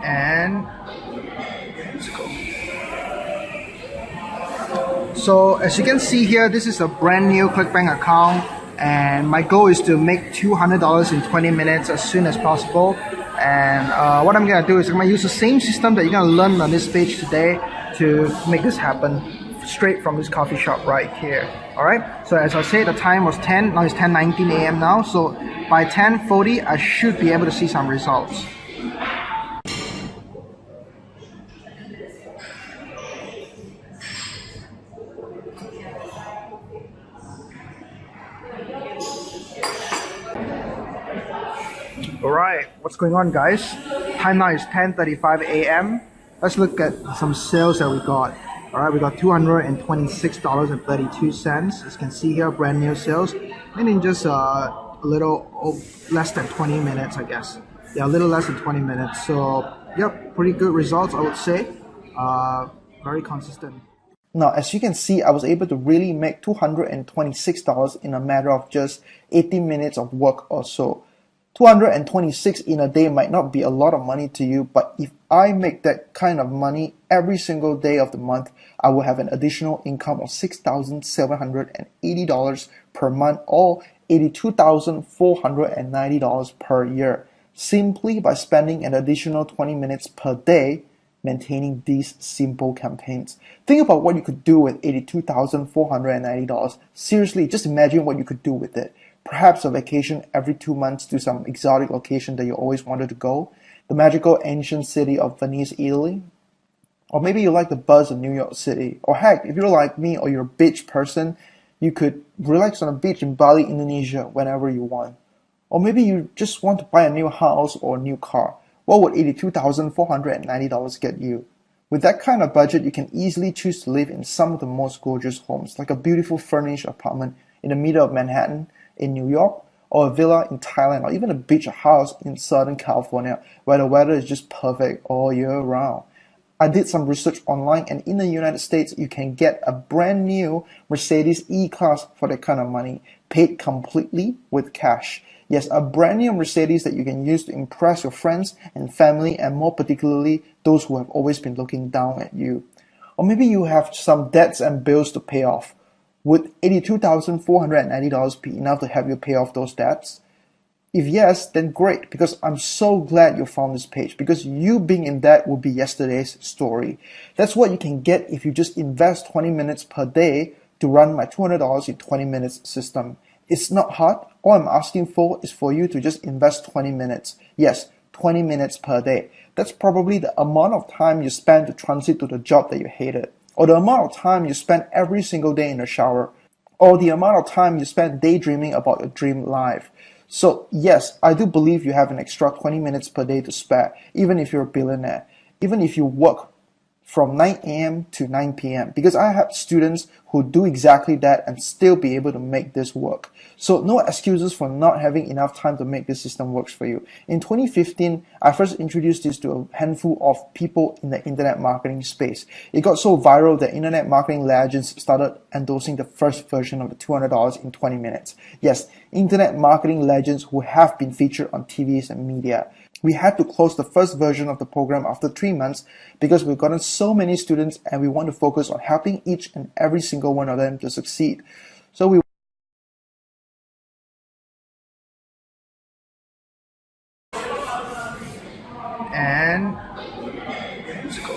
And let's go. So as you can see here, this is a brand new ClickBank account, and my goal is to make $200 in 20 minutes as soon as possible. And what I'm gonna do is I'm gonna use the same system that you're gonna learn on this page today to make this happen straight from this coffee shop right here. Alright, so as I said, the time was 10, now it's 10:19 a.m. now, so by 10:40 I should be able to see some results. Alright, what's going on, guys? Time now is 10:35 a.m. Let's look at some sales that we got. Alright, we got $226.32. As you can see here, brand new sales. And in just a little less than 20 minutes, I guess. Yeah, a little less than 20 minutes. So, yep, pretty good results, I would say. Very consistent. Now, as you can see, I was able to really make $226 in a matter of just 18 minutes of work or so. 226 in a day might not be a lot of money to you, but if I make that kind of money every single day of the month, I will have an additional income of $6,780 per month, or $82,490 per year, simply by spending an additional 20 minutes per day maintaining these simple campaigns. Think about what you could do with $82,490. Seriously, just imagine what you could do with it. Perhaps a vacation every 2 months to some exotic location that you always wanted to go. The magical ancient city of Venice, Italy. Or maybe you like the buzz of New York City. Or heck, if you're like me or you're a beach person, you could relax on a beach in Bali, Indonesia whenever you want. Or maybe you just want to buy a new house or a new car. What would $82,490 get you? With that kind of budget, you can easily choose to live in some of the most gorgeous homes, like a beautiful furnished apartment in the middle of Manhattan in New York, or a villa in Thailand, or even a beach house in Southern California, where the weather is just perfect all year round. I did some research online, and in the United States, you can get a brand new Mercedes E-Class for that kind of money, paid completely with cash. Yes, a brand new Mercedes that you can use to impress your friends and family, and more particularly, those who have always been looking down at you. Or maybe you have some debts and bills to pay off. Would $82,490 be enough to help you pay off those debts? If yes, then great, because I'm so glad you found this page, because you being in debt will be yesterday's story. That's what you can get if you just invest 20 minutes per day to run my $200 in 20 minutes system. It's not hard. All I'm asking for is for you to just invest 20 minutes. Yes, 20 minutes per day. That's probably the amount of time you spend to transit to the job that you hated, or the amount of time you spend every single day in the shower, or the amount of time you spend daydreaming about your dream life. So yes, I do believe you have an extra 20 minutes per day to spare, even if you're a billionaire, even if you work from 9 a.m. to 9 p.m. because I have students who do exactly that and still be able to make this work. So no excuses for not having enough time to make this system work for you. In 2015, I first introduced this to a handful of people in the internet marketing space. It got so viral that internet marketing legends started endorsing the first version of the $200 in 20 minutes. Yes, internet marketing legends who have been featured on TVs and media. We had to close the first version of the program after 3 months because we've gotten so many students and we want to focus on helping each and every single one of them to succeed. So we and let's go.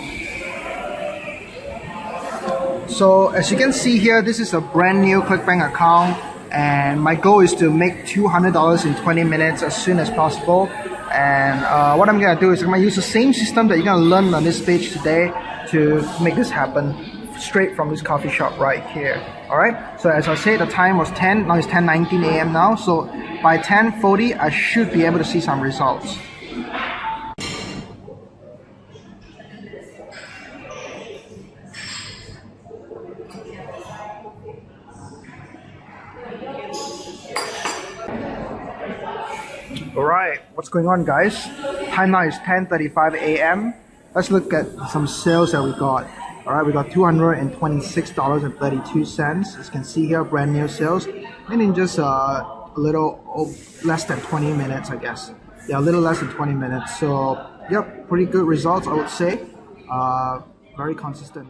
So as you can see here, this is a brand new ClickBank account, and my goal is to make $200 in 20 minutes as soon as possible. And what I'm gonna do is I'm gonna use the same system that you're gonna learn on this page today to make this happen straight from this coffee shop right here. Alright, so as I said, the time was 10, now it's 10:19 a.m. now, so by 10:40 I should be able to see some results. Alright, what's going on, guys? Time now is 10:35 a.m. Let's look at some sales that we got. Alright, we got $226.32. As you can see here, brand new sales. And in just a little less than 20 minutes, I guess. Yeah, a little less than 20 minutes. So, Yep, pretty good results, I would say. Uh, Very consistent.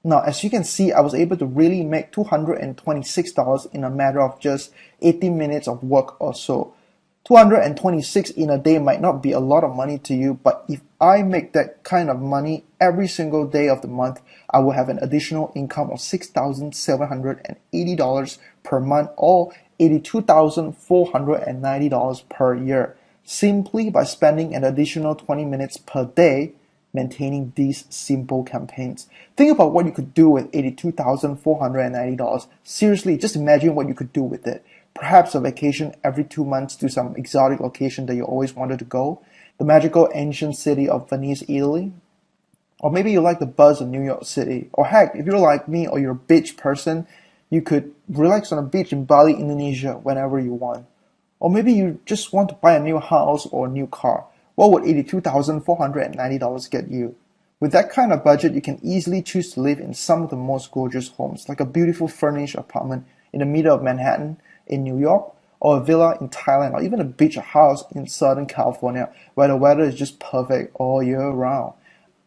Now, as you can see, I was able to really make $226 in a matter of just 18 minutes of work or so. 226 in a day might not be a lot of money to you, but if I make that kind of money every single day of the month, I will have an additional income of $6,780 per month or $82,490 per year, simply by spending an additional 20 minutes per day maintaining these simple campaigns. Think about what you could do with $82,490. Seriously, just imagine what you could do with it. Perhaps a vacation every 2 months to some exotic location that you always wanted to go. The magical ancient city of Venice, Italy. Or maybe you like the buzz of New York City. Or heck, if you're like me or you're a beach person, you could relax on a beach in Bali, Indonesia whenever you want. Or maybe you just want to buy a new house or a new car. What would $82,490 get you? With that kind of budget, you can easily choose to live in some of the most gorgeous homes, like a beautiful furnished apartment in the middle of Manhattan in New York, or a villa in Thailand, or even a beach house in Southern California, where the weather is just perfect all year round.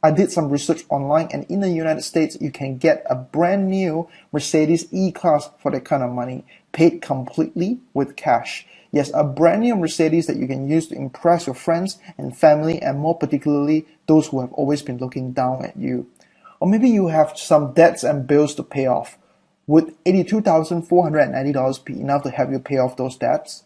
I did some research online, and in the United States, you can get a brand new Mercedes E-Class for that kind of money, paid completely with cash. Yes, a brand new Mercedes that you can use to impress your friends and family, and more particularly those who have always been looking down at you. Or maybe you have some debts and bills to pay off. Would $82,490 be enough to help you pay off those debts?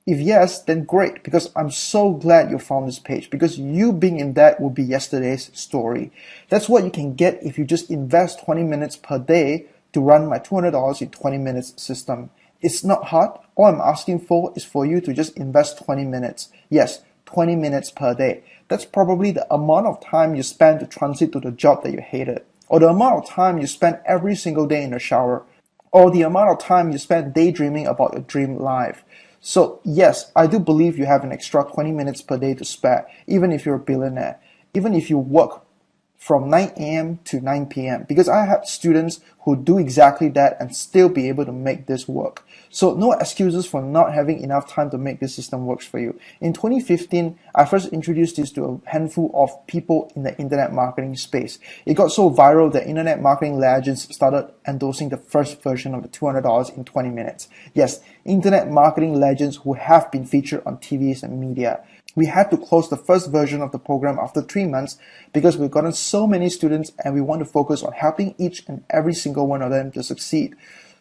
If yes, then great, because I'm so glad you found this page, because you being in debt will be yesterday's story. That's what you can get if you just invest 20 minutes per day to run my $200 in 20 minutes system. It's not hard. All I'm asking for is for you to just invest 20 minutes. Yes, 20 minutes per day. That's probably the amount of time you spend to transit to the job that you hated, or the amount of time you spend every single day in the shower, or the amount of time you spend daydreaming about your dream life. So yes, I do believe you have an extra 20 minutes per day to spare, even if you're a billionaire, even if you work from 9 a.m. to 9 p.m. because I have students who do exactly that and still be able to make this work. So no excuses for not having enough time to make this system work for you. In 2015, I first introduced this to a handful of people in the internet marketing space. It got so viral that internet marketing legends started endorsing the first version of the $200 in 20 minutes. Yes, internet marketing legends who have been featured on TVs and media. We had to close the first version of the program after 3 months because we've gotten so many students and we want to focus on helping each and every single one of them to succeed.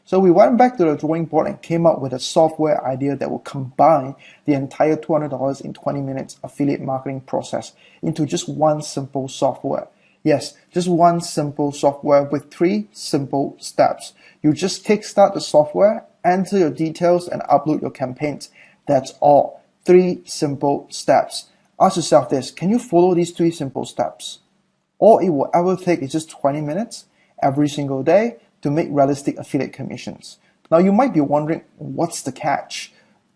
So we went back to the drawing board and came up with a software idea that will combine the entire $200 in 20 minutes affiliate marketing process into just one simple software. Yes, just one simple software with 3 simple steps. You just kickstart the software, enter your details, and upload your campaigns. That's all. 3 simple steps. Ask yourself this, can you follow these 3 simple steps? All it will ever take is just 20 minutes every single day to make realistic affiliate commissions. Now you might be wondering, what's the catch?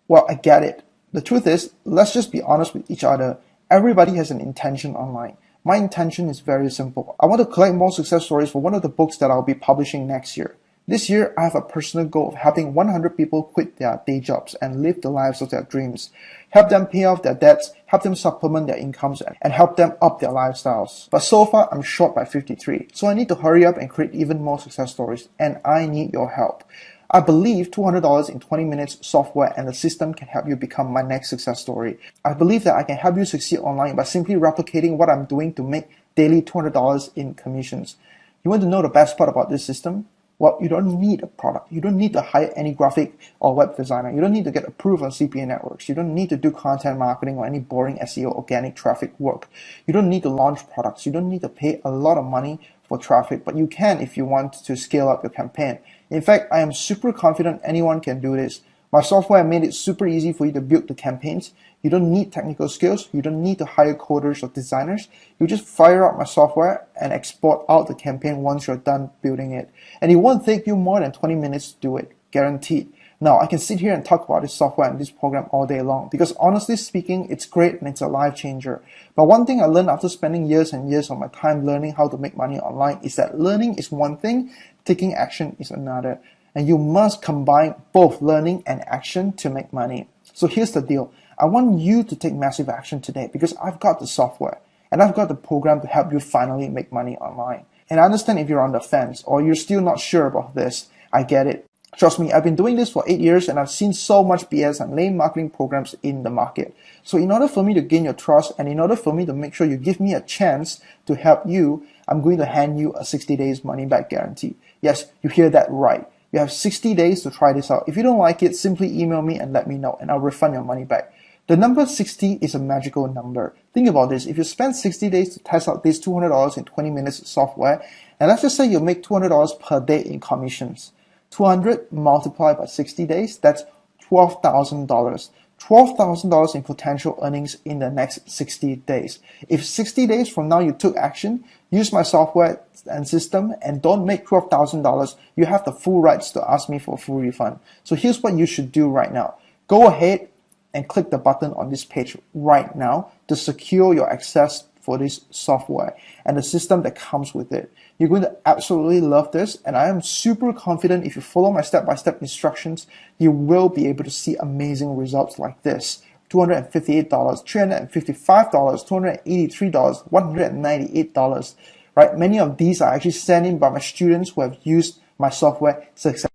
Well, I get it. The truth is, let's just be honest with each other. Everybody has an intention online. My intention is very simple. I want to collect more success stories for one of the books that I'll be publishing next year. This year, I have a personal goal of helping 100 people quit their day jobs and live the lives of their dreams. Help them pay off their debts, help them supplement their incomes, and help them up their lifestyles. But so far, I'm short by 53, so I need to hurry up and create even more success stories, and I need your help. I believe $200 in 20 minutes software and the system can help you become my next success story. I believe that I can help you succeed online by simply replicating what I'm doing to make daily $200 in commissions. You want to know the best part about this system? Well, you don't need a product. You don't need to hire any graphic or web designer. You don't need to get approved on CPA networks. You don't need to do content marketing or any boring SEO organic traffic work. You don't need to launch products. You don't need to pay a lot of money for traffic, but you can if you want to scale up your campaign. In fact, I am super confident anyone can do this. My software made it super easy for you to build the campaigns. You don't need technical skills. You don't need to hire coders or designers. You just fire up my software and export out the campaign once you're done building it. And it won't take you more than 20 minutes to do it, guaranteed. Now, I can sit here and talk about this software and this program all day long because honestly speaking, it's great and it's a life changer. But one thing I learned after spending years and years of my time learning how to make money online is that learning is one thing, taking action is another. And you must combine both learning and action to make money. So here's the deal. I want you to take massive action today because I've got the software and I've got the program to help you finally make money online. And I understand if you're on the fence or you're still not sure about this. I get it. Trust me, I've been doing this for 8 years and I've seen so much BS and lame marketing programs in the market. So in order for me to gain your trust and in order for me to make sure you give me a chance to help you, I'm going to hand you a 60 days money back guarantee. Yes, you hear that right. You have 60 days to try this out. If you don't like it, simply email me and let me know and I'll refund your money back. The number 60 is a magical number. Think about this. If you spend 60 days to test out this $200 in 20 minutes software, and let's just say you make $200 per day in commissions. 200 multiplied by 60 days, that's $12,000. $12,000 in potential earnings in the next 60 days. If 60 days from now you took action, use my software and system, and don't make $12,000, you have the full rights to ask me for a full refund. So here's what you should do right now. Go ahead and click the button on this page right now to secure your access for this software and the system that comes with it. You're going to absolutely love this, and I am super confident if you follow my step-by-step instructions, you will be able to see amazing results like this. $258, $355, $283, $198, right? Many of these are actually sent in by my students who have used my software successfully.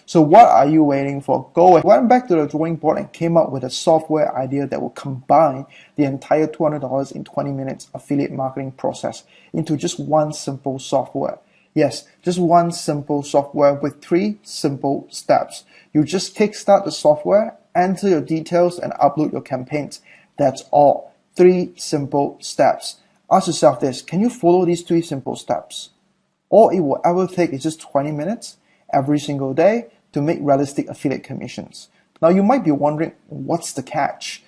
So what are you waiting for? Go ahead. Went back to the drawing board and came up with a software idea that will combine the entire $200 in 20 minutes affiliate marketing process into just one simple software. Yes, just one simple software with 3 simple steps. You just kickstart the software, enter your details, and upload your campaigns. That's all. 3 simple steps. Ask yourself this: can you follow these 3 simple steps? All it will ever take is just 20 minutes every single day to make realistic affiliate commissions. Now you might be wondering, what's the catch?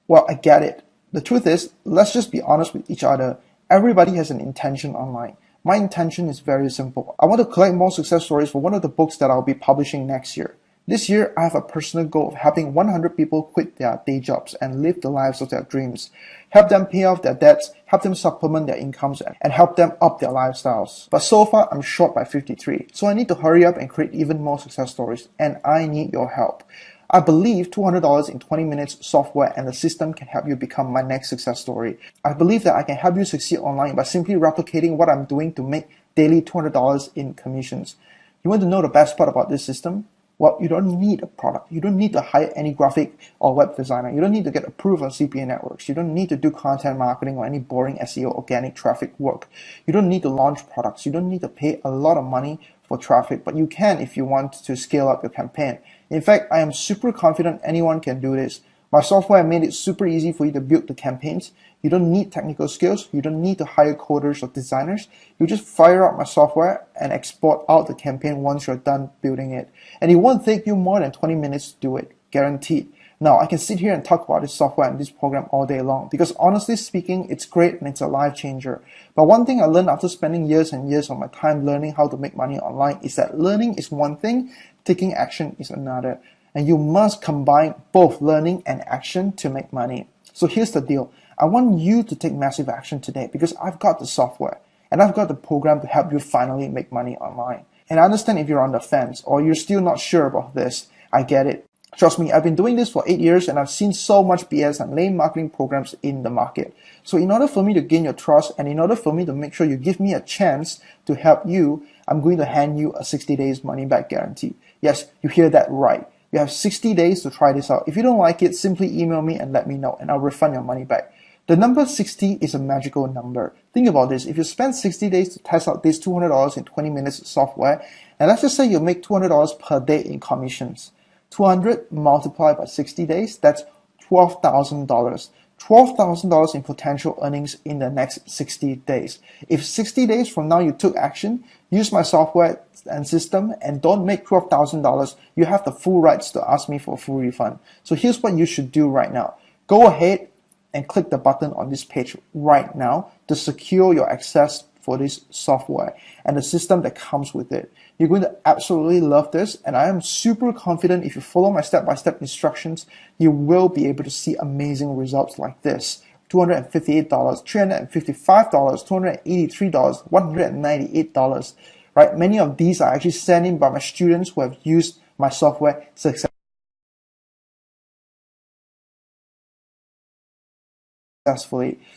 Well, I get it. The truth is, let's just be honest with each other. Everybody has an intention online. My intention is very simple. I want to collect more success stories for one of the books that I'll be publishing next year. This year, I have a personal goal of helping 100 people quit their day jobs and live the lives of their dreams. Help them pay off their debts, help them supplement their incomes, and help them up their lifestyles. But so far, I'm short by 53. So I need to hurry up and create even more success stories, and I need your help. I believe $200 in 20 minutes software and the system can help you become my next success story. I believe that I can help you succeed online by simply replicating what I'm doing to make daily $200 in commissions. You want to know the best part about this system? Well, you don't need a product. You don't need to hire any graphic or web designer. You don't need to get approved on CPA networks. You don't need to do content marketing or any boring SEO organic traffic work. You don't need to launch products. You don't need to pay a lot of money for traffic, but you can if you want to scale up your campaign. In fact, I am super confident anyone can do this. My software made it super easy for you to build the campaigns. You don't need technical skills. You don't need to hire coders or designers. You just fire up my software and export out the campaign once you're done building it. And it won't take you more than 20 minutes to do it, guaranteed. Now, I can sit here and talk about this software and this program all day long because honestly speaking, it's great and it's a life changer. But one thing I learned after spending years and years of my time learning how to make money online is that learning is one thing, taking action is another. And you must combine both learning and action to make money. So here's the deal. I want you to take massive action today because I've got the software and I've got the program to help you finally make money online. And I understand if you're on the fence or you're still not sure about this. I get it. Trust me, I've been doing this for 8 years and I've seen so much BS and lame marketing programs in the market. So in order for me to gain your trust and in order for me to make sure you give me a chance to help you, I'm going to hand you a 60 days money back guarantee. Yes, you hear that right. You have 60 days to try this out. If you don't like it, simply email me and let me know and I'll refund your money back. The number 60 is a magical number. Think about this. If you spend 60 days to test out this $200 in 20 minutes software, and let's just say you make $200 per day in commissions. 200 multiplied by 60 days, that's $12,000. $12,000 in potential earnings in the next 60 days. If 60 days from now you took action, use my software and system, and don't make $12,000, you have the full rights to ask me for a full refund. So here's what you should do right now. Go ahead and click the button on this page right now to secure your access for this software and the system that comes with it. You're going to absolutely love this, and I am super confident if you follow my step-by-step instructions, you will be able to see amazing results like this. $258, $355, $283, $198, right? Many of these are actually sent in by my students who have used my software successfully.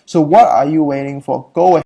So what are you waiting for? Go ahead